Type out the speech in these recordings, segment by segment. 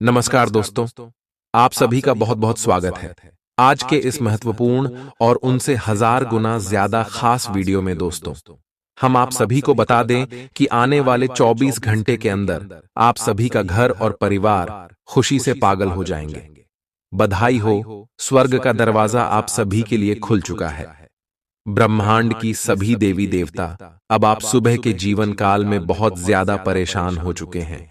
नमस्कार दोस्तों, आप सभी का बहुत बहुत स्वागत है। आज के इस महत्वपूर्ण और उनसे हजार गुना ज्यादा खास वीडियो में दोस्तों, हम आप सभी को बता दें कि आने वाले 24 घंटे के अंदर आप सभी का घर और परिवार खुशी से पागल हो जाएंगे। बधाई हो, स्वर्ग का दरवाजा आप सभी के लिए खुल चुका है। ब्रह्मांड की सभी देवी देवता अब आप सुबह के जीवन काल में बहुत ज्यादा परेशान हो चुके हैं।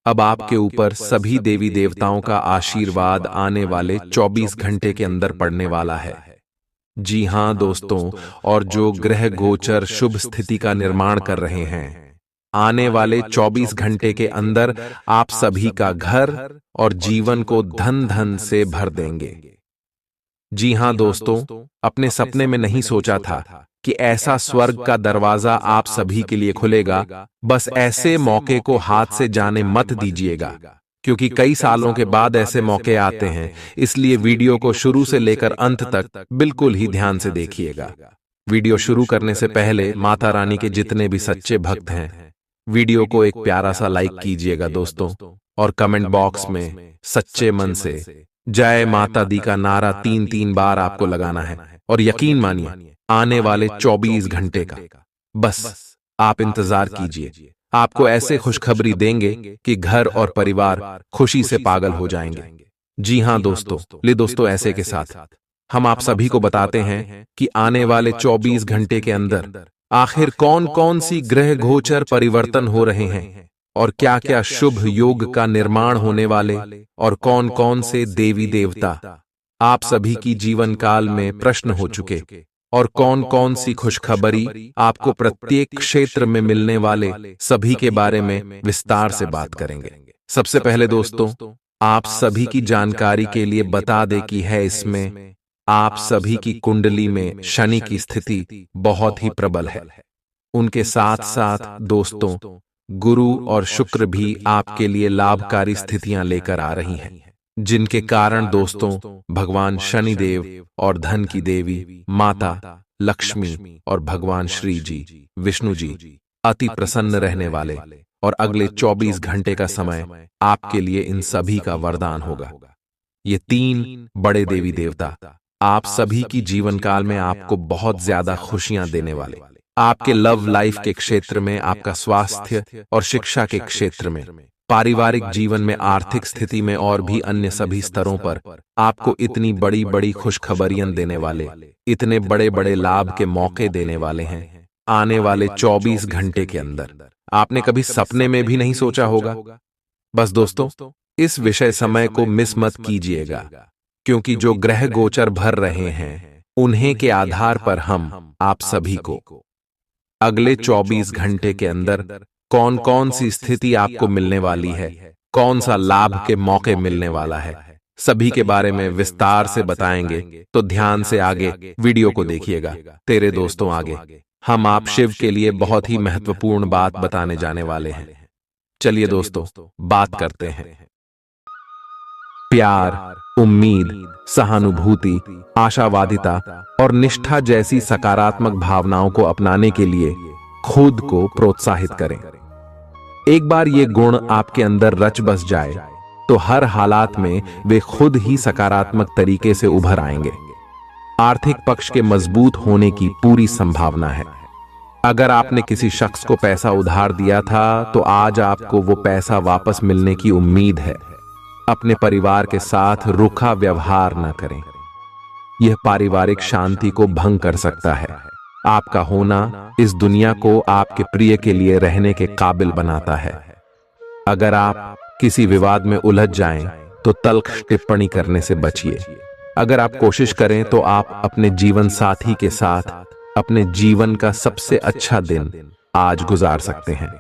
अब आपके ऊपर सभी देवी देवताओं का आशीर्वाद आने वाले 24 घंटे के अंदर पड़ने वाला है। जी हां दोस्तों, और जो ग्रह गोचर शुभ स्थिति का निर्माण कर रहे हैं, आने वाले 24 घंटे के अंदर आप सभी का घर और जीवन को धन धन से भर देंगे। जी हां दोस्तों, अपने सपने में नहीं सोचा था कि ऐसा स्वर्ग का दरवाजा आप सभी के लिए खुलेगा। बस ऐसे मौके को हाथ से जाने मत दीजिएगा, क्योंकि कई सालों के बाद ऐसे मौके आते हैं। इसलिए वीडियो को शुरू से लेकर अंत तक बिल्कुल ही ध्यान से देखिएगा। वीडियो शुरू करने से पहले माता रानी के जितने भी सच्चे भक्त हैं, वीडियो को एक प्यारा सा लाइक कीजिएगा दोस्तों, और कमेंट बॉक्स में सच्चे मन से जय माता दी का नारा 3-3 बार आपको लगाना है। और यकीन मानिए, आने वाले 24 घंटे का बस आप इंतजार कीजिए। आपको ऐसे खुशखबरी देंगे कि घर और परिवार खुशी से पागल हो जाएंगे। जी हां दोस्तों, ऐसे के साथ हम आप सभी को बताते हैं कि आने वाले 24 घंटे के अंदर आखिर कौन कौन सी ग्रह गोचर परिवर्तन हो रहे हैं, और क्या क्या शुभ योग का निर्माण होने वाले, और कौन कौन से देवी देवता आप सभी की जीवन काल में प्रश्न हो चुके, और कौन कौन सी खुशखबरी आपको प्रत्येक क्षेत्र में मिलने वाले, सभी के बारे में विस्तार से बात करेंगे। सबसे पहले दोस्तों, आप सभी की जानकारी के लिए बता दें कि है इसमें आप सभी की कुंडली में शनि की स्थिति बहुत ही प्रबल है। उनके साथ साथ दोस्तों, गुरु और शुक्र भी आपके लिए लाभकारी स्थितियां लेकर आ रही हैं, जिनके कारण दोस्तों भगवान शनिदेव और धन की देवी माता लक्ष्मी और भगवान श्री जी विष्णु जी अति प्रसन्न रहने वाले, और अगले 24 घंटे का समय आपके लिए इन सभी का वरदान होगा। ये 3 बड़े देवी देवता आप सभी की जीवन काल में आपको बहुत ज्यादा खुशियां देने वाले, आपके लव लाइफ के क्षेत्र में, आपका स्वास्थ्य और शिक्षा के क्षेत्र में, पारिवारिक जीवन में, आर्थिक स्थिति में, और भी अन्य सभी स्तरों पर आपको इतनी बड़ी बड़ी खुशखबरियां देने वाले, इतने बड़े बड़े लाभ के मौके देने वाले हैं आने वाले 24 घंटे के अंदर। आपने कभी सपने में भी नहीं सोचा होगा। बस दोस्तों, इस विषय समय को मिस मत कीजिएगा, क्योंकि जो ग्रह गोचर भर रहे हैं, उन्हें के आधार पर हम आप सभी को अगले 24 घंटे के अंदर कौन कौन सी स्थिति आपको मिलने वाली है, कौन सा लाभ के मौके मिलने वाला है, सभी के बारे में विस्तार से बताएंगे। तो ध्यान से आगे वीडियो को देखिएगा। तेरे दोस्तों, आगे हम आप शिव के लिए बहुत ही महत्वपूर्ण बात बताने जाने वाले हैं। चलिए दोस्तों, बात करते हैं। प्यार, उम्मीद, सहानुभूति, आशावादिता और निष्ठा जैसी सकारात्मक भावनाओं को अपनाने के लिए खुद को प्रोत्साहित करें। एक बार ये गुण आपके अंदर रच बस जाए तो हर हालात में वे खुद ही सकारात्मक तरीके से उभर आएंगे। आर्थिक पक्ष के मजबूत होने की पूरी संभावना है। अगर आपने किसी शख्स को पैसा उधार दिया था, तो आज आपको वो पैसा वापस मिलने की उम्मीद है। अपने परिवार के साथ रूखा व्यवहार न करें, यह पारिवारिक शांति को भंग कर सकता है। आपका होना इस दुनिया को आपके प्रिय के लिए रहने के काबिल बनाता है। अगर आप किसी विवाद में उलझ जाएं, तो तल्ख टिप्पणी करने से बचिए। अगर आप कोशिश करें, तो आप अपने जीवन साथी के साथ अपने जीवन का सबसे अच्छा दिन आज गुजार सकते हैं।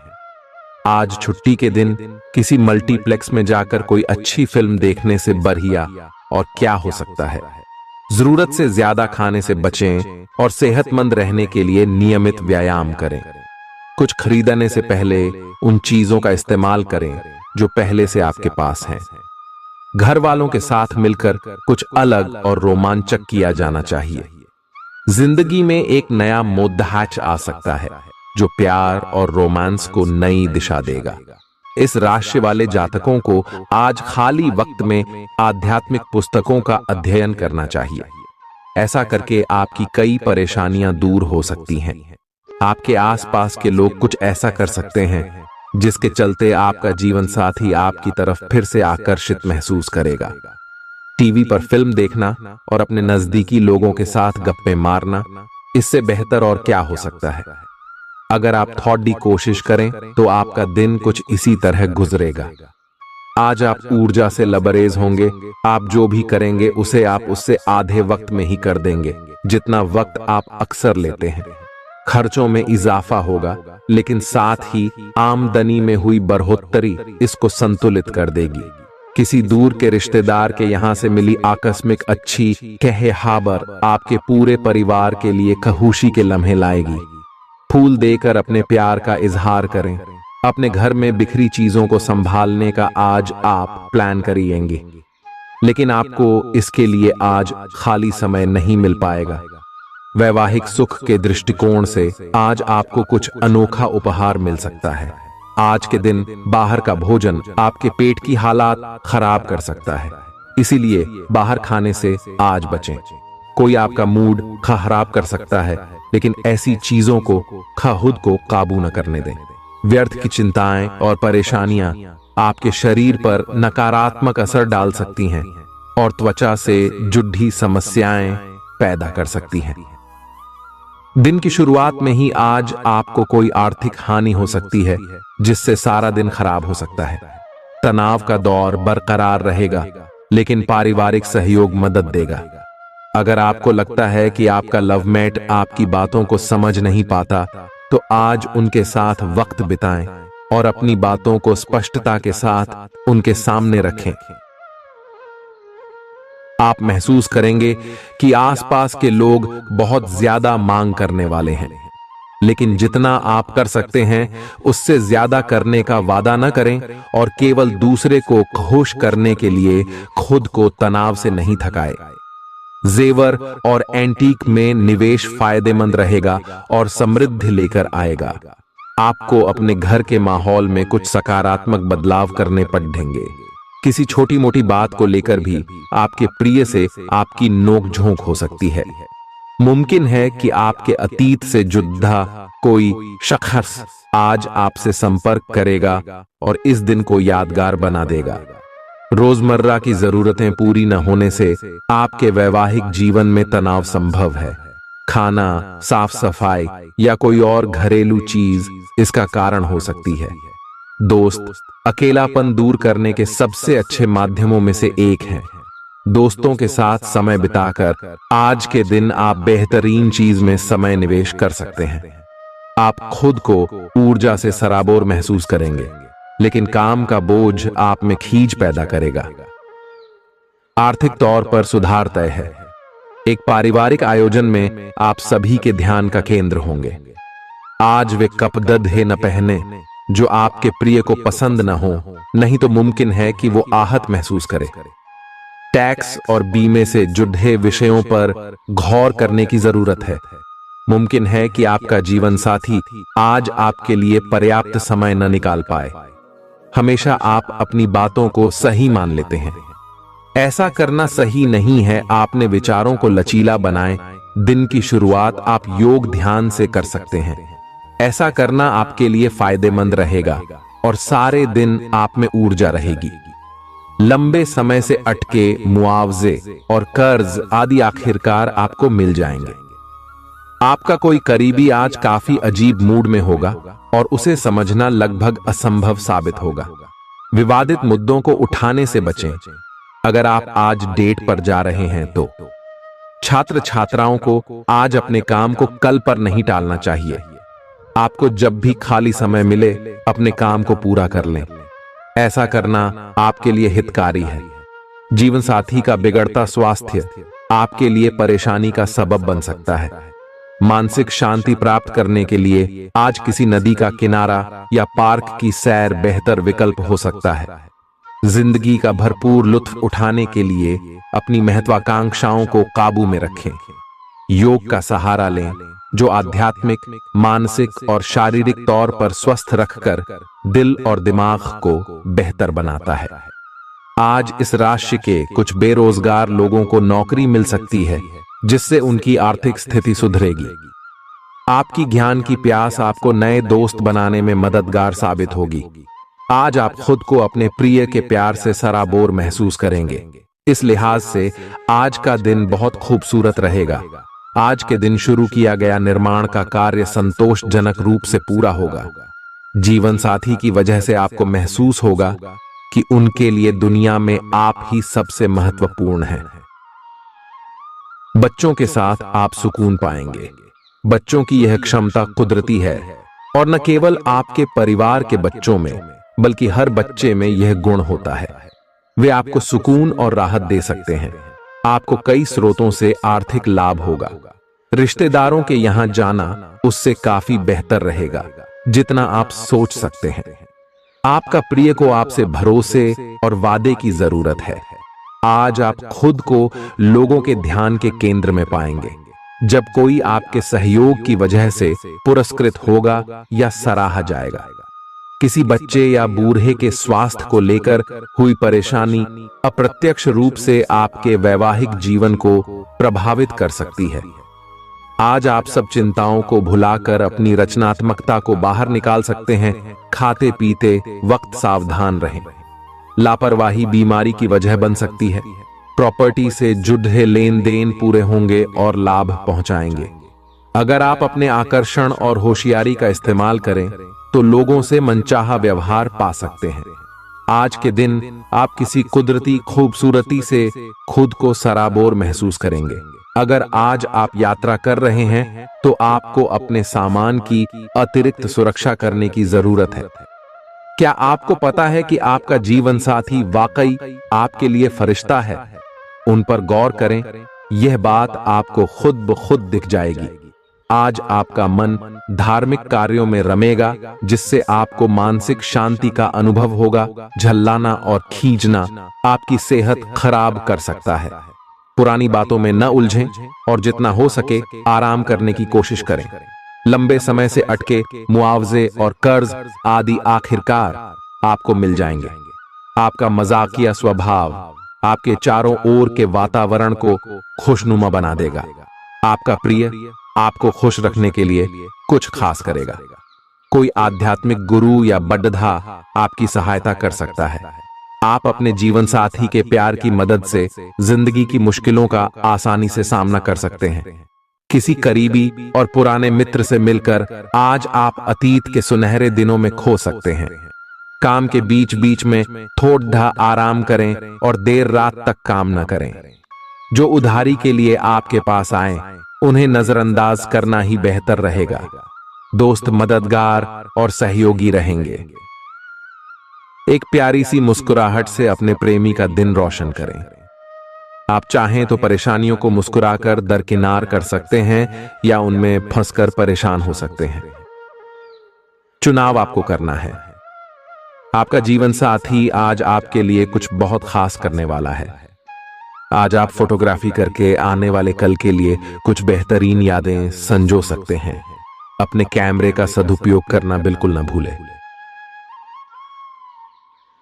आज छुट्टी के दिन किसी मल्टीप्लेक्स में जाकर कोई अच्छी फिल्म देखने से बढ़िया और क्या हो सकता है। जरूरत से ज्यादा खाने से बचें और सेहतमंद रहने के लिए नियमित व्यायाम करें। कुछ खरीदने से पहले उन चीजों का इस्तेमाल करें जो पहले से आपके पास हैं। घर वालों के साथ मिलकर कुछ अलग और रोमांचक किया जाना चाहिए। जिंदगी में एक नया मोद्दाच आ सकता है, जो प्यार और रोमांस को नई दिशा देगा। इस राशि वाले जातकों को आज खाली वक्त में आध्यात्मिक पुस्तकों का अध्ययन करना चाहिए। ऐसा करके आपकी कई परेशानियां दूर हो सकती हैं। आपके आसपास के लोग कुछ ऐसा कर सकते हैं जिसके चलते आपका जीवन साथी आपकी तरफ फिर से आकर्षित महसूस करेगा। टीवी पर फिल्म देखना और अपने नजदीकी लोगों के साथ गप्पे मारना, इससे बेहतर और क्या हो सकता है। अगर आप थोड़ी कोशिश करें तो आपका दिन कुछ इसी तरह गुजरेगा। आज आप ऊर्जा से लबरेज होंगे। आप जो भी करेंगे उसे आप उससे आधे वक्त में ही कर देंगे जितना वक्त आप अक्सर लेते हैं। खर्चों में इजाफा होगा, लेकिन साथ ही आमदनी में हुई बढ़ोतरी इसको संतुलित कर देगी। किसी दूर के रिश्तेदार के यहां से मिली आकस्मिक अच्छी कहे हाबर आपके पूरे परिवार के लिए खुशी के लम्हे लाएगी। फूल देकर अपने प्यार का इजहार करें। अपने घर में बिखरी चीजों को संभालने का आज आप प्लान करिएंगे, लेकिन आपको इसके लिए आज खाली समय नहीं मिल पाएगा। वैवाहिक सुख के दृष्टिकोण से आज आपको कुछ अनोखा उपहार मिल सकता है। आज के दिन बाहर का भोजन आपके पेट की हालात खराब कर सकता है, इसीलिए बाहर खाने से आज बचें। कोई आपका मूड खराब कर सकता है, लेकिन ऐसी चीजों को खुद को काबू न करने दें। व्यर्थ की चिंताएं और परेशानियां आपके शरीर पर नकारात्मक असर डाल सकती हैं और त्वचा से जुड़ी समस्याएं पैदा कर सकती हैं। दिन की शुरुआत में ही आज आपको कोई आर्थिक हानि हो सकती है, जिससे सारा दिन खराब हो सकता है। तनाव का दौर बरकरार रहेगा, लेकिन पारिवारिक सहयोग मदद देगा। अगर आपको लगता है कि आपका लवमेट आपकी बातों को समझ नहीं पाता, तो आज उनके साथ वक्त बिताएं और अपनी बातों को स्पष्टता के साथ उनके सामने रखें। आप महसूस करेंगे कि आसपास के लोग बहुत ज्यादा मांग करने वाले हैं, लेकिन जितना आप कर सकते हैं उससे ज्यादा करने का वादा न करें और केवल दूसरे को खुश करने के लिए खुद को तनाव से नहीं थकाएं। जेवर और एंटीक में निवेश फायदेमंद रहेगा और समृद्धि लेकर आएगा। आपको अपने घर के माहौल में कुछ सकारात्मक बदलाव करने पड़ेंगे। किसी छोटी मोटी बात को लेकर भी आपके प्रिय से आपकी नोकझोंक हो सकती है। मुमकिन है कि आपके अतीत से जुड़ा कोई शख्स आज आपसे संपर्क करेगा और इस दिन को यादगार बना देगा। रोजमर्रा की जरूरतें पूरी न होने से आपके वैवाहिक जीवन में तनाव संभव है। खाना, साफ सफाई या कोई और घरेलू चीज इसका कारण हो सकती है। दोस्त अकेलापन दूर करने के सबसे अच्छे माध्यमों में से एक है। दोस्तों के साथ समय बिताकर आज के दिन आप बेहतरीन चीज में समय निवेश कर सकते हैं। आप खुद को ऊर्जा से सराबोर महसूस करेंगे, लेकिन काम का बोझ आप में खींच पैदा करेगा। आर्थिक तौर पर सुधार तय है। एक पारिवारिक आयोजन में आप सभी के ध्यान का केंद्र होंगे। आज वे कपड़े न पहने जो आपके प्रिय को पसंद न हो, नहीं तो मुमकिन है कि वो आहत महसूस करे। टैक्स और बीमे से जुड़े विषयों पर गौर करने की जरूरत है। मुमकिन है कि आपका जीवन साथी आज आपके लिए पर्याप्त समय न निकाल पाए। हमेशा आप अपनी बातों को सही मान लेते हैं। ऐसा करना सही नहीं है। आपने विचारों को लचीला बनाएं। दिन की शुरुआत आप योग ध्यान से कर सकते हैं। ऐसा करना आपके लिए फायदेमंद रहेगा और सारे दिन आप में ऊर्जा रहेगी। लंबे समय से अटके मुआवजे और कर्ज आदि आखिरकार आपको मिल जाएंगे। आपका कोई करीबी आज काफी अजीब मूड में होगा और उसे समझना लगभग असंभव साबित होगा। विवादित मुद्दों को उठाने से बचें। अगर आप आज डेट पर जा रहे हैं तो छात्र छात्राओं को आज अपने काम को कल पर नहीं टालना चाहिए। आपको जब भी खाली समय मिले अपने काम को पूरा कर लें। ऐसा करना आपके लिए हितकारी है। जीवन साथी का बिगड़ता स्वास्थ्य आपके लिए परेशानी का सबब बन सकता है। मानसिक शांति प्राप्त करने के लिए आज किसी नदी का किनारा या पार्क की सैर बेहतर विकल्प हो सकता है। जिंदगी का भरपूर लुत्फ उठाने के लिए अपनी महत्वाकांक्षाओं को काबू में रखें। योग का सहारा लें, जो आध्यात्मिक, मानसिक और शारीरिक तौर पर स्वस्थ रखकर दिल और दिमाग को बेहतर बनाता है। आज इस राशि के कुछ बेरोजगार लोगों को नौकरी मिल सकती है, जिससे उनकी आर्थिक स्थिति सुधरेगी। आपकी ज्ञान की प्यास आपको नए दोस्त बनाने में मददगार साबित होगी। आज आप खुद को अपने प्रिय के प्यार से सराबोर महसूस करेंगे। इस लिहाज से आज का दिन बहुत खूबसूरत रहेगा। आज के दिन शुरू किया गया निर्माण का कार्य संतोषजनक रूप से पूरा होगा। जीवन साथी की वजह से आपको महसूस होगा कि उनके लिए दुनिया में आप ही सबसे महत्वपूर्ण हैं। बच्चों के साथ आप सुकून पाएंगे। बच्चों की यह क्षमता कुदरती है और न केवल आपके परिवार के बच्चों में बल्कि हर बच्चे में यह गुण होता है। वे आपको सुकून और राहत दे सकते हैं। आपको कई स्रोतों से आर्थिक लाभ होगा। रिश्तेदारों के यहां जाना उससे काफी बेहतर रहेगा जितना आप सोच सकते हैं। आपका प्रिय को आपसे भरोसे और वादे की जरूरत है। आज आप खुद को लोगों के ध्यान के केंद्र में पाएंगे, जब कोई आपके सहयोग की वजह से पुरस्कृत होगा या सराहा जाएगा। किसी बच्चे या बूढ़े के स्वास्थ्य को लेकर हुई परेशानी अप्रत्यक्ष रूप से आपके वैवाहिक जीवन को प्रभावित कर सकती है। आज आप सब चिंताओं को भुलाकर अपनी रचनात्मकता को बाहर निकाल सकते हैं। खाते पीते वक्त सावधान रहें। लापरवाही बीमारी की वजह बन सकती है। प्रॉपर्टी से जुड़े लेन देन पूरे होंगे और लाभ पहुंचाएंगे। अगर आप अपने आकर्षण और होशियारी का इस्तेमाल करें तो लोगों से मनचाहा व्यवहार पा सकते हैं। आज के दिन आप किसी कुदरती खूबसूरती से खुद को सराबोर महसूस करेंगे। अगर आज आप यात्रा कर रहे हैं तो आपको अपने सामान की अतिरिक्त सुरक्षा करने की जरूरत है। क्या आपको पता है कि आपका जीवन साथी वाकई आपके लिए फरिश्ता है? उन पर गौर करें, यह बात आपको खुद ब खुद दिख जाएगी। आज आपका मन धार्मिक कार्यों में रमेगा, जिससे आपको मानसिक शांति का अनुभव होगा। झल्लाना और खींचना आपकी सेहत खराब कर सकता है। पुरानी बातों में न उलझें और जितना हो सके आराम करने की कोशिश करें। लंबे समय से अटके मुआवजे और कर्ज आदि आखिरकार आपको मिल जाएंगे। आपका मजाकिया स्वभाव आपके चारों ओर के वातावरण को खुशनुमा बना देगा। आपका प्रिय आपको खुश रखने के लिए कुछ खास करेगा। कोई आध्यात्मिक गुरु या बड्ढा आपकी सहायता कर सकता है। आप अपने जीवन साथी के प्यार की मदद से जिंदगी की मुश्किलों का आसानी से सामना कर सकते हैं। किसी करीबी और पुराने मित्र से मिलकर आज आप अतीत के सुनहरे दिनों में खो सकते हैं। काम के बीच बीच में थोड़ा आराम करें और देर रात तक काम न करें। जो उधारी के लिए आपके पास आए उन्हें नजरअंदाज करना ही बेहतर रहेगा। दोस्त मददगार और सहयोगी रहेंगे। एक प्यारी सी मुस्कुराहट से अपने प्रेमी का दिन रोशन करें। आप चाहें तो परेशानियों को मुस्कुराकर दरकिनार कर सकते हैं या उनमें फंसकर परेशान हो सकते हैं। चुनाव आपको करना है। आपका जीवन साथी आज आपके लिए कुछ बहुत खास करने वाला है। आज आप फोटोग्राफी करके आने वाले कल के लिए कुछ बेहतरीन यादें संजो सकते हैं। अपने कैमरे का सदुपयोग करना बिल्कुल न भूलें।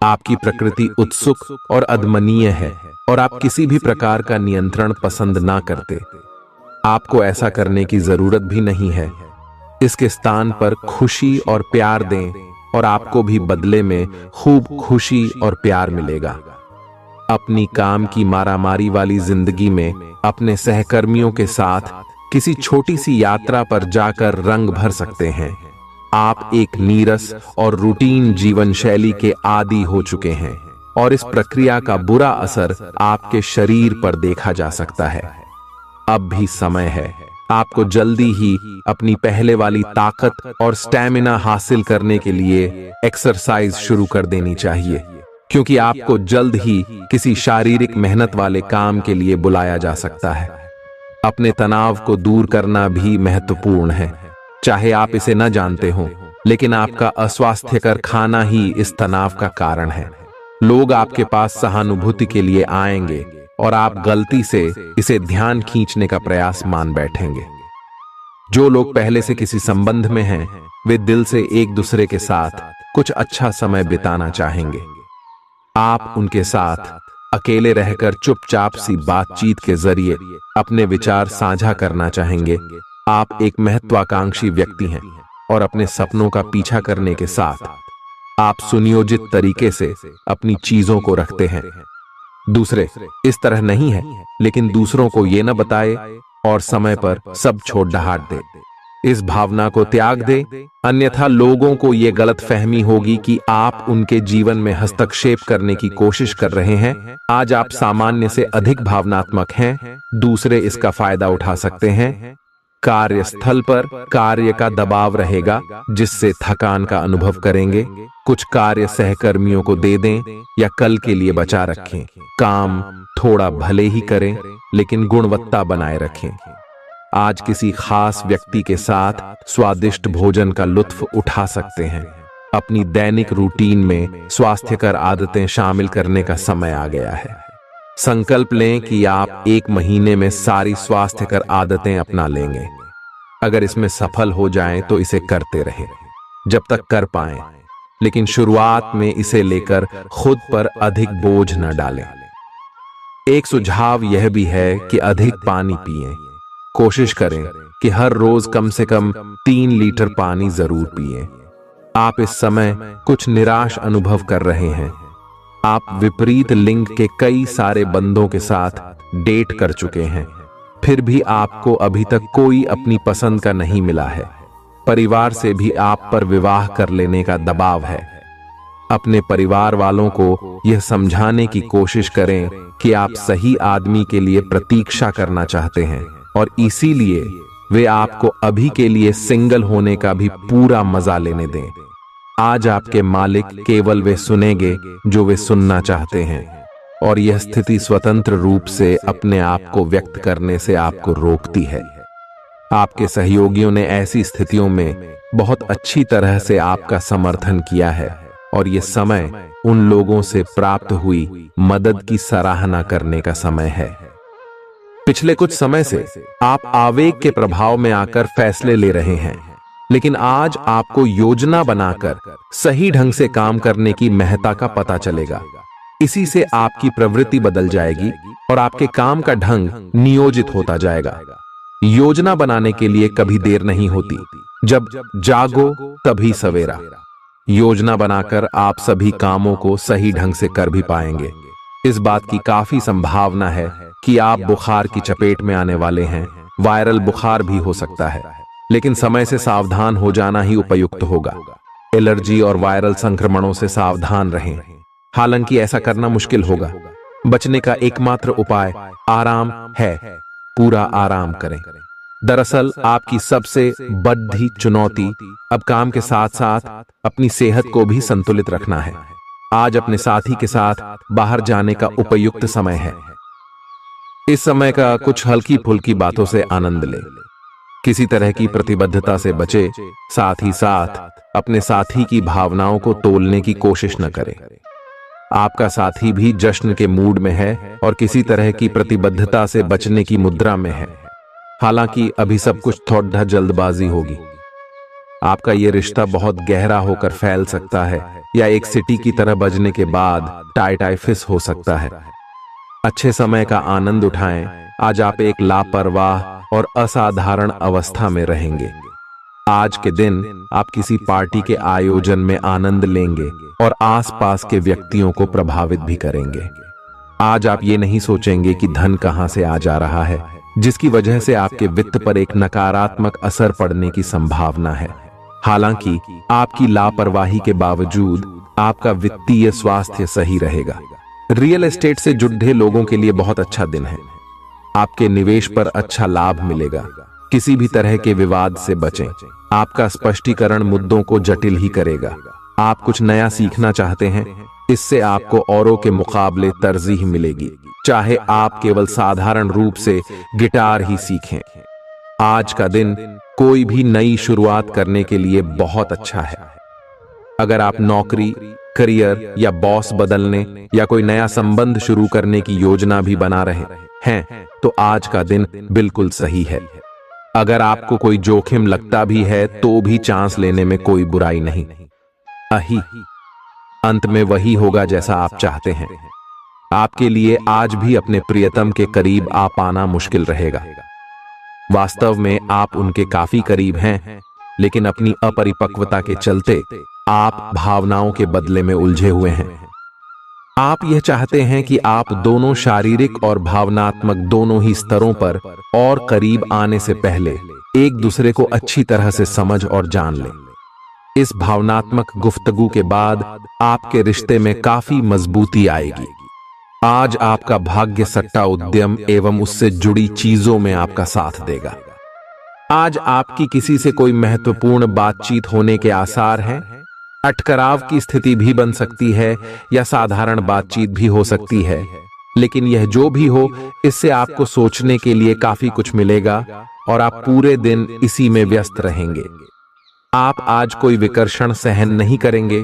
आपकी प्रकृति उत्सुक और अदमनीय है और आप किसी भी प्रकार का नियंत्रण पसंद ना करते। आपको ऐसा करने की जरूरत भी नहीं है। इसके स्थान पर खुशी और प्यार दें और आपको भी बदले में खूब खुशी और प्यार मिलेगा। अपनी काम की मारामारी वाली जिंदगी में अपने सहकर्मियों के साथ किसी छोटी सी यात्रा पर जाकर रंग भर सकते हैं। आप एक नीरस और रूटीन जीवन शैली के आदी हो चुके हैं और इस प्रक्रिया का बुरा असर आपके शरीर पर देखा जा सकता है। अब भी समय है। आपको जल्दी ही अपनी पहले वाली ताकत और स्टैमिना हासिल करने के लिए एक्सरसाइज शुरू कर देनी चाहिए, क्योंकि आपको जल्द ही किसी शारीरिक मेहनत वाले काम के लिए बुलाया जा सकता है। अपने तनाव को दूर करना भी महत्वपूर्ण है। चाहे आप इसे न जानते हो, लेकिन आपका अस्वास्थ्यकर खाना ही इस तनाव का कारण है। लोग आपके पास सहानुभूति के लिए आएंगे और आप गलती से इसे ध्यान खींचने का प्रयास मान बैठेंगे। जो लोग पहले से किसी संबंध में हैं, वे दिल से एक दूसरे के साथ कुछ अच्छा समय बिताना चाहेंगे। आप उनके साथ अकेले रहकर चुपचाप सी बातचीत के जरिए अपने विचार साझा करना चाहेंगे। आप एक महत्वाकांक्षी व्यक्ति हैं और अपने सपनों का पीछा करने के साथ आप सुनियोजित तरीके से अपनी चीजों को रखते हैं। दूसरे इस तरह नहीं है, लेकिन दूसरों को ये न बताए और समय पर सब छोड़ ढाट दे। इस भावना को त्याग दे, अन्यथा लोगों को ये गलत फहमी होगी कि आप उनके जीवन में हस्तक्षेप करने की कोशिश कर रहे हैं। आज आप सामान्य से अधिक भावनात्मक हैं, दूसरे इसका फायदा उठा सकते हैं। कार्यस्थल पर कार्य का दबाव रहेगा, जिससे थकान का अनुभव करेंगे। कुछ कार्य सहकर्मियों को दे दें या कल के लिए बचा रखें। काम थोड़ा भले ही करें, लेकिन गुणवत्ता बनाए रखें। आज किसी खास व्यक्ति के साथ स्वादिष्ट भोजन का लुत्फ उठा सकते हैं। अपनी दैनिक रूटीन में स्वास्थ्यकर आदतें शामिल करने का समय आ गया है। संकल्प लें कि आप 1 महीने में सारी स्वास्थ्यकर आदतें अपना लेंगे। अगर इसमें सफल हो जाएं तो इसे करते रहें जब तक कर पाएं, लेकिन शुरुआत में इसे लेकर खुद पर अधिक बोझ न डालें। एक सुझाव यह भी है कि अधिक पानी पिएं। कोशिश करें कि हर रोज कम से कम 3 लीटर पानी जरूर पिएं। आप इस समय कुछ निराश अनुभव कर रहे हैं। आप विपरीत लिंग के कई सारे बंदों के साथ डेट कर चुके हैं, फिर भी आपको अभी तक कोई अपनी पसंद का नहीं मिला है। परिवार से भी आप पर विवाह कर लेने का दबाव है। अपने परिवार वालों को यह समझाने की कोशिश करें कि आप सही आदमी के लिए प्रतीक्षा करना चाहते हैं और इसीलिए वे आपको अभी के लिए सिंगल होने का भी पूरा मजा लेने दें। आज आपके मालिक केवल वे सुनेंगे जो वे सुनना चाहते हैं, और यह स्थिति स्वतंत्र रूप से अपने आप को व्यक्त करने से आपको रोकती है। आपके सहयोगियों ने ऐसी स्थितियों में बहुत अच्छी तरह से आपका समर्थन किया है, और यह समय उन लोगों से प्राप्त हुई मदद की सराहना करने का समय है। पिछले कुछ समय से आप आवेग के प्रभाव में आकर फैसले ले रहे हैं, लेकिन आज आपको योजना बनाकर सही ढंग से काम करने की महत्ता का पता चलेगा। इसी से आपकी प्रवृत्ति बदल जाएगी और आपके काम का ढंग नियोजित होता जाएगा। योजना बनाने के लिए कभी देर नहीं होती, जब जागो तभी सवेरा। योजना बनाकर आप सभी कामों को सही ढंग से कर भी पाएंगे। इस बात की काफी संभावना है कि आप बुखार की चपेट में आने वाले हैं। वायरल बुखार भी हो सकता है, लेकिन समय से सावधान हो जाना ही उपयुक्त होगा। एलर्जी और वायरल संक्रमणों से सावधान रहें। हालांकि ऐसा करना मुश्किल होगा। बचने का एकमात्र उपाय आराम है। पूरा आराम करें। दरअसल आपकी सबसे बड़ी चुनौती अब काम के साथ साथ अपनी सेहत को भी संतुलित रखना है। आज अपने साथी के साथ बाहर जाने का उपयुक्त समय है। इस समय का कुछ हल्की फुल्की बातों से आनंद लें। किसी तरह की प्रतिबद्धता से बचे, साथ ही साथ अपने साथी की भावनाओं को तोलने की कोशिश न करें। आपका साथी भी जश्न के मूड में है और किसी तरह की प्रतिबद्धता से बचने की मुद्रा में है। हालांकि अभी सब कुछ थोड़ा जल्दबाजी होगी। आपका यह रिश्ता बहुत गहरा होकर फैल सकता है, या एक सिटी की तरह बजने के बाद टाइफिस हो सकता है। अच्छे समय का आनंद उठाएं। आज आप एक लापरवाह और असाधारण अवस्था में रहेंगे। आज के दिन आप किसी पार्टी के आयोजन में आनंद लेंगे और आसपास के व्यक्तियों को प्रभावित भी करेंगे। आज आप ये नहीं सोचेंगे कि धन कहां से आ जा रहा है, जिसकी वजह से आपके वित्त पर एक नकारात्मक असर पड़ने की संभावना है। हालांकि आपकी लापरवाही के बावजूद आपका वित्तीय स्वास्थ्य सही रहेगा। रियल एस्टेट से जुड़े लोगों के लिए बहुत अच्छा दिन है। आपके निवेश पर अच्छा लाभ मिलेगा। किसी भी तरह के विवाद से बचें। आपका स्पष्टीकरण मुद्दों को जटिल ही करेगा। आप कुछ नया सीखना चाहते हैं, इससे आपको औरों के मुकाबले तरजीह मिलेगी, चाहे आप केवल साधारण रूप से गिटार ही सीखें। आज का दिन कोई भी नई शुरुआत करने के लिए बहुत अच्छा है। अगर आप नौकरी, करियर या बॉस बदलने या कोई नया संबंध शुरू करने की योजना भी बना रहे हैं, तो आज का दिन बिल्कुल सही है। अगर आपको कोई जोखिम लगता भी है तो भी चांस लेने में कोई बुराई नहीं। अही अंत में वही होगा जैसा आप चाहते हैं। आपके लिए आज भी अपने प्रियतम के करीब आ पाना मुश्किल रहेगा। वास्तव में आप उनके काफी करीब हैं, लेकिन अपनी अपरिपक्वता के चलते आप भावनाओं के बदले में उलझे हुए हैं। आप यह चाहते हैं कि आप दोनों शारीरिक और भावनात्मक दोनों ही स्तरों पर और करीब आने से पहले एक दूसरे को अच्छी तरह से समझ और जान लें। इस भावनात्मक गुफ्तगू के बाद आपके रिश्ते में काफी मजबूती आएगी। आज आपका भाग्य सट्टा उद्यम एवं उससे जुड़ी चीजों में आपका साथ देगा। आज आपकी किसी से कोई महत्वपूर्ण बातचीत होने के आसार हैं। अटकराव की स्थिति भी बन सकती है या साधारण बातचीत भी हो सकती है, लेकिन यह जो भी हो, इससे आपको सोचने के लिए काफी कुछ मिलेगा और आप पूरे दिन इसी में व्यस्त रहेंगे। आप आज कोई विकर्षण सहन नहीं करेंगे,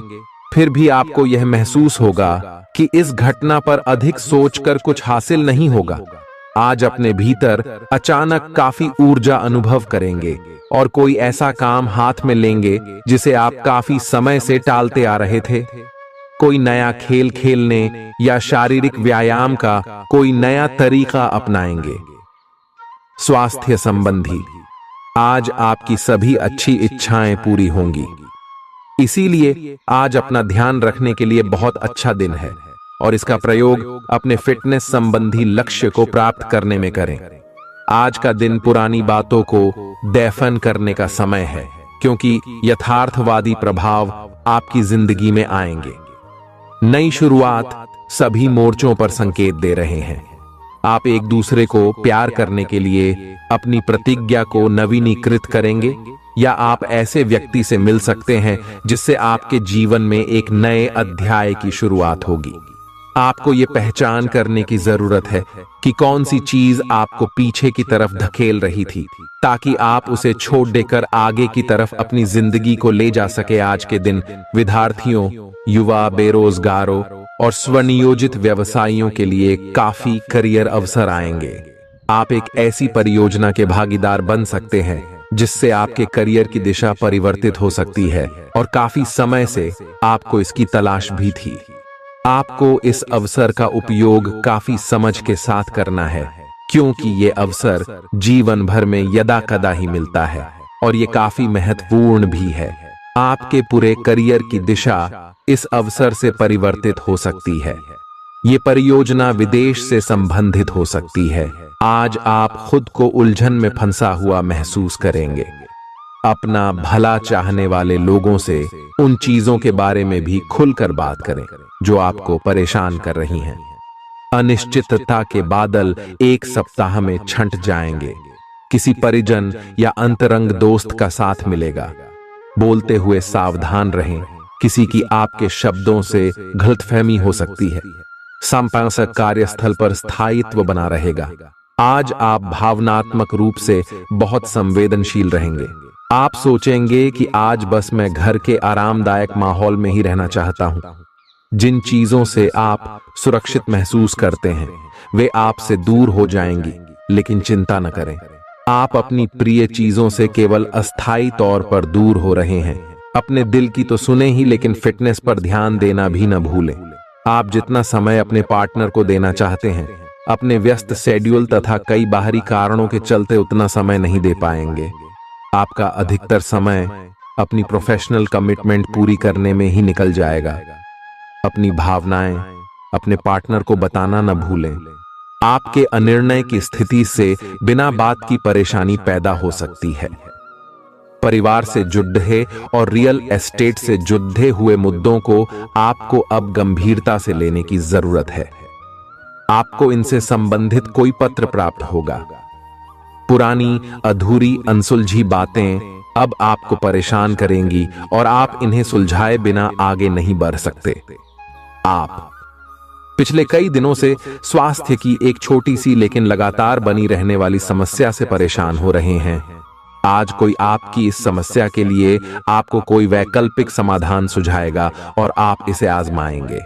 फिर भी आपको यह महसूस होगा कि इस घटना पर अधिक सोचकर कुछ हासिल नहीं होगा। आज अपने भीतर अचानक काफी ऊर्जा अनुभव करेंगे और कोई ऐसा काम हाथ में लेंगे जिसे आप काफी समय से टालते आ रहे थे। कोई नया खेल खेलने या शारीरिक व्यायाम का कोई नया तरीका अपनाएंगे। स्वास्थ्य संबंधी आज आपकी सभी अच्छी इच्छाएं पूरी होंगी, इसीलिए आज अपना ध्यान रखने के लिए बहुत अच्छा दिन है और इसका प्रयोग अपने फिटनेस संबंधी लक्ष्य को प्राप्त करने में करें। आज का दिन पुरानी बातों को दफन करने का समय है, क्योंकि यथार्थवादी प्रभाव आपकी जिंदगी में आएंगे। नई शुरुआत सभी मोर्चों पर संकेत दे रहे हैं। आप एक दूसरे को प्यार करने के लिए अपनी प्रतिज्ञा को नवीनीकृत करेंगे, या आप ऐसे व्यक्ति से मिल सकते हैं जिससे आपके जीवन में एक नए अध्याय की शुरुआत होगी। आपको ये पहचान करने की जरूरत है कि कौन सी चीज आपको पीछे की तरफ धकेल रही थी, ताकि आप उसे छोड़ देकर आगे की तरफ अपनी जिंदगी को ले जा सके। आज के दिन विद्यार्थियों, युवा, बेरोजगारों और स्वनियोजित व्यवसायियों के लिए काफी करियर अवसर आएंगे। आप एक ऐसी परियोजना के भागीदार बन सकते हैं जिससे आपके करियर की दिशा परिवर्तित हो सकती है और काफी समय से आपको इसकी तलाश भी थी। आपको इस अवसर का उपयोग काफी समझ के साथ करना है, क्योंकि ये अवसर जीवन भर में यदा कदा ही मिलता है और ये काफी महत्वपूर्ण भी है। आपके पूरे करियर की दिशा इस अवसर से परिवर्तित हो सकती है। ये परियोजना विदेश से संबंधित हो सकती है। आज आप खुद को उलझन में फंसा हुआ महसूस करेंगे। अपना भला चाहने वाले लोगों से उन चीजों के बारे में भी खुलकर बात करें जो आपको परेशान कर रही हैं। अनिश्चितता के बादल एक सप्ताह में छंट जाएंगे। किसी परिजन या अंतरंग दोस्त का साथ मिलेगा। बोलते हुए सावधान रहें, किसी की आपके शब्दों से गलतफहमी हो सकती है। संपादक कार्यस्थल पर स्थायित्व बना रहेगा। आज आप भावनात्मक रूप से बहुत संवेदनशील रहेंगे। आप सोचेंगे कि आज बस मैं घर के आरामदायक माहौल में ही रहना चाहता हूं। जिन चीजों से आप सुरक्षित महसूस करते हैं वे आपसे दूर हो जाएंगी, लेकिन चिंता न करें, आप अपनी प्रिय चीजों से केवल अस्थायी तौर पर दूर हो रहे हैं। अपने दिल की तो सुने ही, लेकिन फिटनेस पर ध्यान देना भी न भूलें। आप जितना समय अपने पार्टनर को देना चाहते हैं, अपने व्यस्त शेड्यूल तथा कई बाहरी कारणों के चलते उतना समय नहीं दे पाएंगे। आपका अधिकतर समय अपनी प्रोफेशनल कमिटमेंट पूरी करने में ही निकल जाएगा। अपनी भावनाएं अपने पार्टनर को बताना न भूलें। आपके अनिर्णय की स्थिति से बिना बात की परेशानी पैदा हो सकती है। परिवार से जुड़े और रियल एस्टेट से जुड़े हुए मुद्दों को आपको अब गंभीरता से लेने की जरूरत है। आपको इनसे संबंधित कोई पत्र प्राप्त होगा। पुरानी अधूरी अनसुलझी बातें अब आपको परेशान करेंगी और आप इन्हें सुलझाए बिना आगे नहीं बढ़ सकते। आप पिछले कई दिनों से स्वास्थ्य की एक छोटी सी लेकिन लगातार बनी रहने वाली समस्या से परेशान हो रहे हैं। आज कोई आपकी इस समस्या के लिए आपको कोई वैकल्पिक समाधान सुझाएगा और आप इसे आजमाएंगे।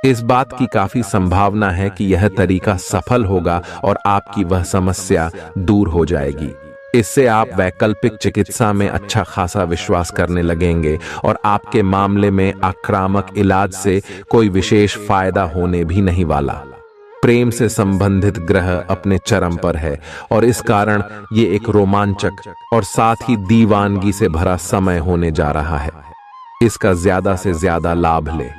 इस बात की काफी संभावना है कि यह तरीका सफल होगा और आपकी वह समस्या दूर हो जाएगी। इससे आप वैकल्पिक चिकित्सा में अच्छा खासा विश्वास करने लगेंगे और आपके मामले में आक्रामक इलाज से कोई विशेष फायदा होने भी नहीं वाला। प्रेम से संबंधित ग्रह अपने चरम पर है और इस कारण ये एक रोमांचक और साथ ही दीवानगी से भरा समय होने जा रहा है। इसका ज्यादा से ज्यादा लाभ ले।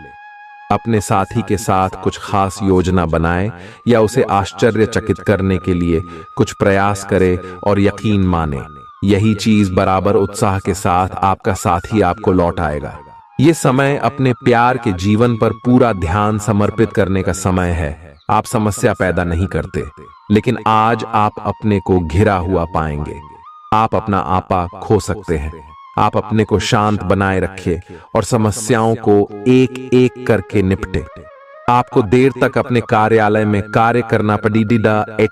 अपने साथी के साथ कुछ खास योजना बनाएं या उसे आश्चर्यचकित करने के लिए कुछ प्रयास करें और यकीन माने यही चीज बराबर उत्साह के साथ आपका साथी आपको लौट आएगा। ये समय अपने प्यार के जीवन पर पूरा ध्यान समर्पित करने का समय है। आप समस्या पैदा नहीं करते, लेकिन आज आप अपने को घिरा हुआ पाएंगे। आप अपना आपा खो सकते हैं। आप अपने को शांत बनाए रखिए और समस्याओं को एक एक करके निपटे। आपको देर तक अपने कार्यालय में कार्य करना पड़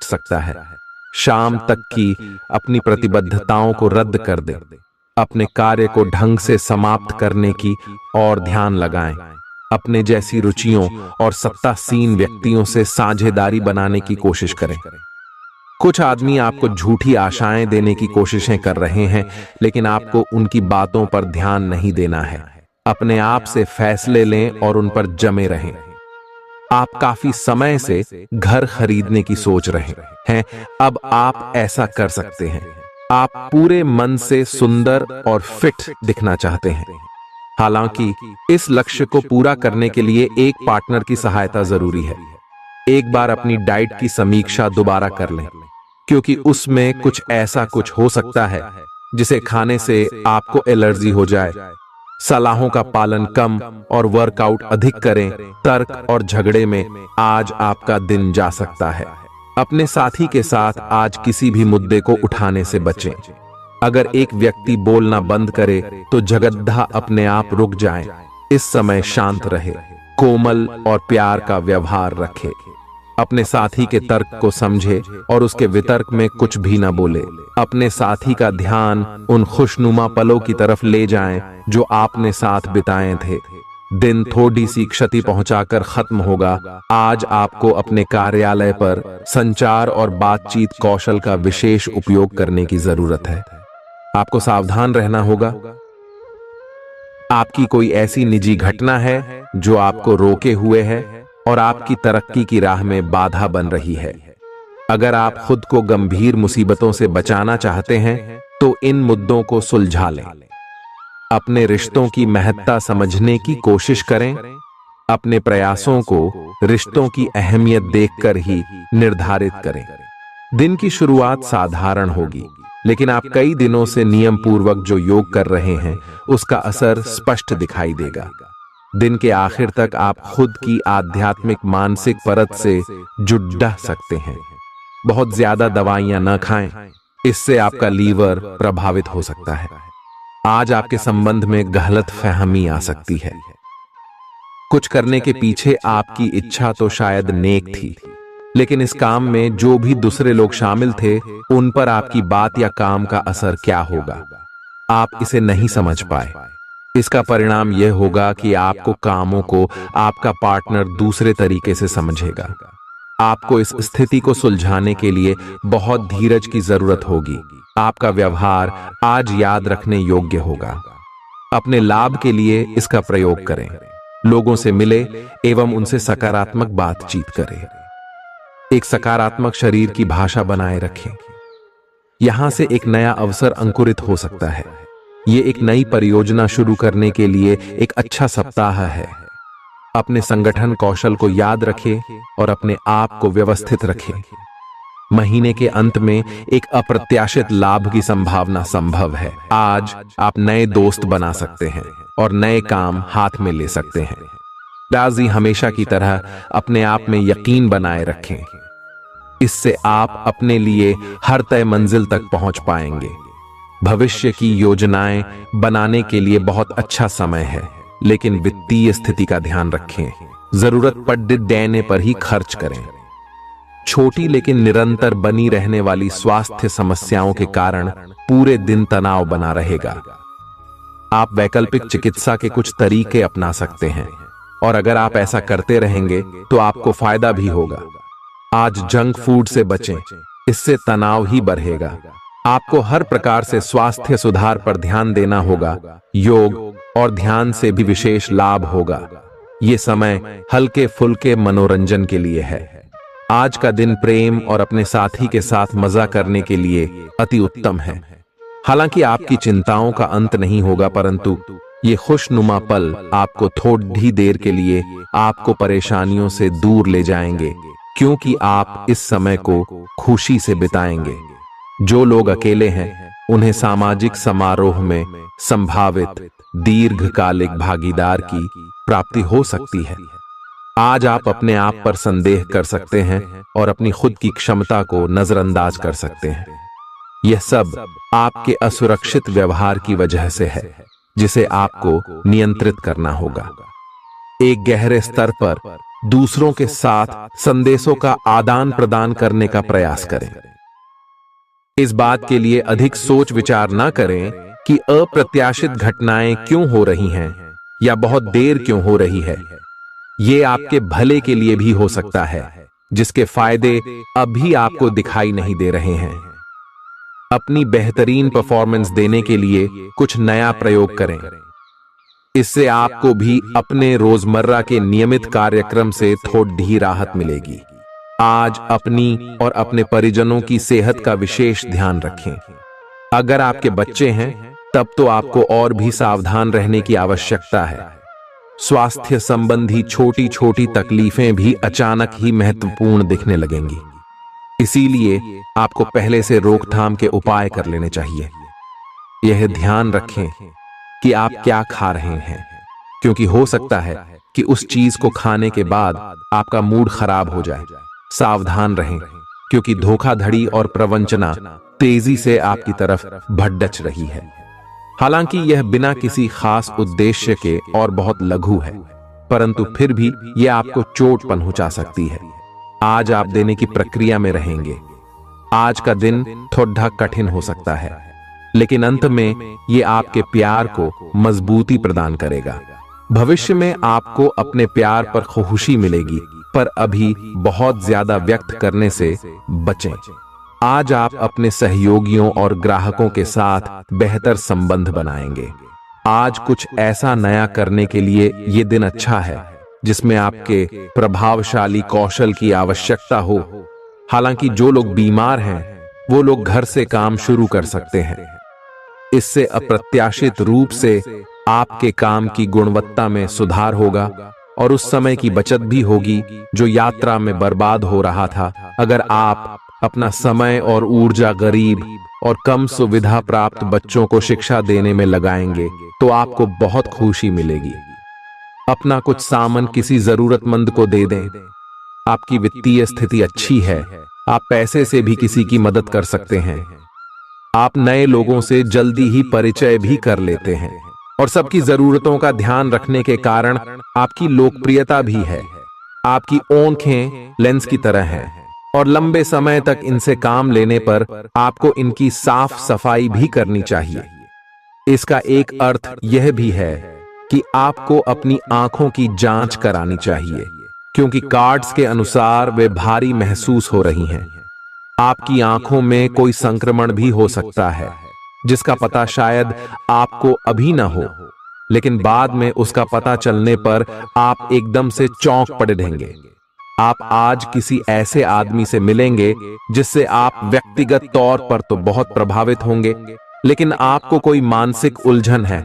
सकता है। शाम तक की अपनी प्रतिबद्धताओं को रद्द कर दें। अपने कार्य को ढंग से समाप्त करने की और ध्यान लगाएं। अपने जैसी रुचियों और सत्तासीन व्यक्तियों से साझेदारी बनाने की कोशिश करें। कुछ आदमी आपको झूठी आशाएं देने की कोशिशें कर रहे हैं, लेकिन आपको उनकी बातों पर ध्यान नहीं देना है। अपने आप से फैसले लें और उन पर जमे रहें। आप काफी समय से घर खरीदने की सोच रहे हैं। अब आप ऐसा कर सकते हैं। आप पूरे मन से सुंदर और फिट दिखना चाहते हैं। हालांकि इस लक्ष्य को पूरा करने के लिए एक पार्टनर की सहायता जरूरी है। एक बार अपनी डाइट की समीक्षा दोबारा कर लें, क्योंकि उसमें कुछ ऐसा कुछ हो सकता है जिसे खाने से आपको एलर्जी हो जाए। सलाहों का पालन कम और वर्कआउट अधिक करें। तर्क और झगड़े में आज आपका दिन जा सकता है। अपने साथी के साथ आज किसी भी मुद्दे को उठाने से बचें। अगर एक व्यक्ति बोलना बंद करे तो जगद्धा अपने आप रुक जाए। इस समय शांत रहे, कोमल और प्यार का व्यवहार रखे। अपने साथी के तर्क को समझे और उसके वितर्क में कुछ भी न बोले। अपने साथी का ध्यान उन खुशनुमा पलों की तरफ ले जाएं जो आपने साथ बिताए थे। दिन थोड़ी सी क्षति पहुंचाकर खत्म होगा। आज आपको अपने कार्यालय पर संचार और बातचीत कौशल का विशेष उपयोग करने की जरूरत है। आपको सावधान रहना होगा। आपकी कोई ऐसी निजी घटना है जो आपको रोके हुए है और आपकी तरक्की की राह में बाधा बन रही है। अगर आप खुद को गंभीर मुसीबतों से बचाना चाहते हैं तो इन मुद्दों को सुलझा लें। अपने रिश्तों की महत्ता समझने की कोशिश करें। अपने प्रयासों को रिश्तों की अहमियत देखकर ही निर्धारित करें। दिन की शुरुआत साधारण होगी, लेकिन आप कई दिनों से नियम पूर्वक जो योग कर रहे हैं उसका असर स्पष्ट दिखाई देगा। दिन के आखिर तक आप खुद की आध्यात्मिक मानसिक परत से जुड़ सकते हैं। बहुत ज्यादा दवाइयां न खाएं, इससे आपका लीवर प्रभावित हो सकता है। आज आपके संबंध में गलतफहमी आ सकती है। कुछ करने के पीछे आपकी इच्छा तो शायद नेक थी, लेकिन इस काम में जो भी दूसरे लोग शामिल थे उन पर आपकी बात या काम का असर क्या होगा, आप इसे नहीं समझ पाए। इसका परिणाम यह होगा कि आपको कामों को आपका पार्टनर दूसरे तरीके से समझेगा। आपको इस स्थिति को सुलझाने के लिए बहुत धीरज की जरूरत होगी। आपका व्यवहार आज याद रखने योग्य होगा। अपने लाभ के लिए इसका प्रयोग करें। लोगों से मिले एवं उनसे सकारात्मक बातचीत करें। एक सकारात्मक शरीर की भाषा बनाए रखें। यहां से एक नया अवसर अंकुरित हो सकता है। ये एक नई परियोजना शुरू करने के लिए एक अच्छा सप्ताह है। अपने संगठन कौशल को याद रखें और अपने आप को व्यवस्थित रखें। महीने के अंत में एक अप्रत्याशित लाभ की संभावना संभव है। आज आप नए दोस्त बना सकते हैं और नए काम हाथ में ले सकते हैं। राजी हमेशा की तरह अपने आप में यकीन बनाए रखें। इससे आप अपने लिए हर तय मंजिल तक पहुंच पाएंगे। भविष्य की योजनाएं बनाने के लिए बहुत अच्छा समय है, लेकिन वित्तीय स्थिति का ध्यान रखें। जरूरत पड़ने पर ही खर्च करें। छोटी लेकिन निरंतर बनी रहने वाली स्वास्थ्य समस्याओं के कारण पूरे दिन तनाव बना रहेगा। आप वैकल्पिक चिकित्सा के कुछ तरीके अपना सकते हैं और अगर आप ऐसा करते रहेंगे तो आपको फायदा भी होगा। आज जंक फूड से बचें, इससे तनाव ही बढ़ेगा। आपको हर प्रकार से स्वास्थ्य सुधार पर ध्यान देना होगा। योग और ध्यान से भी विशेष लाभ होगा। ये समय हल्के फुल्के मनोरंजन के लिए है। आज का दिन प्रेम और अपने साथी के साथ मजा करने के लिए अति उत्तम है। हालांकि आपकी चिंताओं का अंत नहीं होगा, परंतु ये खुशनुमा पल आपको थोड़ी देर के लिए आपको परेशानियों से दूर ले जाएंगे, क्योंकि आप इस समय को खुशी से बिताएंगे। जो लोग अकेले हैं उन्हें सामाजिक समारोह में संभावित दीर्घकालिक भागीदार की प्राप्ति हो सकती है। आज आप अपने आप पर संदेह कर सकते हैं और अपनी खुद की क्षमता को नजरअंदाज कर सकते हैं। यह सब आपके असुरक्षित व्यवहार की वजह से है, जिसे आपको नियंत्रित करना होगा। एक गहरे स्तर पर दूसरों के साथ संदेशों का आदान प्रदान करने का प्रयास करें। इस बात के लिए अधिक सोच विचार न करें कि अप्रत्याशित घटनाएं क्यों हो रही हैं या बहुत देर क्यों हो रही है। ये आपके भले के लिए भी हो सकता है, जिसके फायदे अभी आपको दिखाई नहीं दे रहे हैं। अपनी बेहतरीन परफॉर्मेंस देने के लिए कुछ नया प्रयोग करें। इससे आपको भी अपने रोजमर्रा के नियमित कार्यक्रम से थोड़ी राहत मिलेगी। आज अपनी और अपने परिजनों की सेहत का विशेष ध्यान रखें। अगर आपके बच्चे हैं तब तो आपको और भी सावधान रहने की आवश्यकता है। स्वास्थ्य संबंधी छोटी छोटी तकलीफें भी अचानक ही महत्वपूर्ण दिखने लगेंगी, इसीलिए आपको पहले से रोकथाम के उपाय कर लेने चाहिए। यह ध्यान रखें कि आप क्या खा रहे हैं, क्योंकि हो सकता है कि उस चीज को खाने के बाद आपका मूड खराब हो जाए। सावधान रहें, क्योंकि धोखाधड़ी और प्रवंचना तेजी से आपकी तरफ भड़क रही है। हालांकि यह बिना किसी खास उद्देश्य के और बहुत लघु है, परंतु फिर भी यह आपको चोट पहुंचा सकती है। आज आप देने की प्रक्रिया में रहेंगे। आज का दिन थोड़ा कठिन हो सकता है, लेकिन अंत में यह आपके प्यार को मजबूती प्रदान करेगा। भविष्य में आपको अपने प्यार पर खुशी मिलेगी, पर अभी बहुत ज्यादा व्यक्त करने से बचें। आज आप अपने सहयोगियों और ग्राहकों के साथ बेहतर संबंध बनाएंगे। आज कुछ ऐसा नया करने के लिए ये दिन अच्छा है जिसमें आपके प्रभावशाली कौशल की आवश्यकता हो। हालांकि जो लोग बीमार हैं वो लोग घर से काम शुरू कर सकते हैं। इससे अप्रत्याशित रूप से आपके काम की गुणवत्ता में सुधार होगा और उस समय की बचत भी होगी जो यात्रा में बर्बाद हो रहा था। अगर आप अपना समय और ऊर्जा गरीब और कम सुविधा प्राप्त बच्चों को शिक्षा देने में लगाएंगे तो आपको बहुत खुशी मिलेगी। अपना कुछ सामान किसी जरूरतमंद को दे दें। आपकी वित्तीय स्थिति अच्छी है, आप पैसे से भी किसी की मदद कर सकते हैं। आप नए लोगों से जल्दी ही परिचय भी कर लेते हैं और सबकी जरूरतों का ध्यान रखने के कारण आपकी लोकप्रियता भी है। आपकी आंखें लेंस की तरह हैं और लंबे समय तक इनसे काम लेने पर आपको इनकी साफ सफाई भी करनी चाहिए। इसका एक अर्थ यह भी है कि आपको अपनी आंखों की जांच करानी चाहिए, क्योंकि कार्ड्स के अनुसार वे भारी महसूस हो रही हैं। आपकी आंखों में कोई संक्रमण भी हो सकता है, जिसका पता शायद आपको अभी ना हो, लेकिन बाद में उसका पता चलने पर आप एकदम से चौंक पड़ेंगे। आप आज किसी ऐसे आदमी से मिलेंगे जिससे आप व्यक्तिगत तौर पर तो बहुत प्रभावित होंगे, लेकिन आपको कोई मानसिक उलझन है।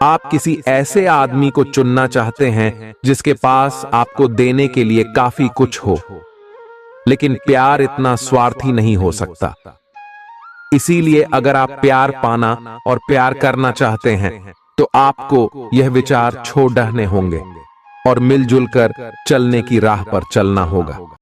आप किसी ऐसे आदमी को चुनना चाहते हैं जिसके पास आपको देने के लिए काफी कुछ हो, लेकिन प्यार इतना स्वार्थी नहीं हो सकता। इसीलिए अगर आप प्यार पाना और प्यार करना चाहते हैं तो आपको यह विचार छोड़ने होंगे और मिलजुल कर चलने की राह पर चलना होगा।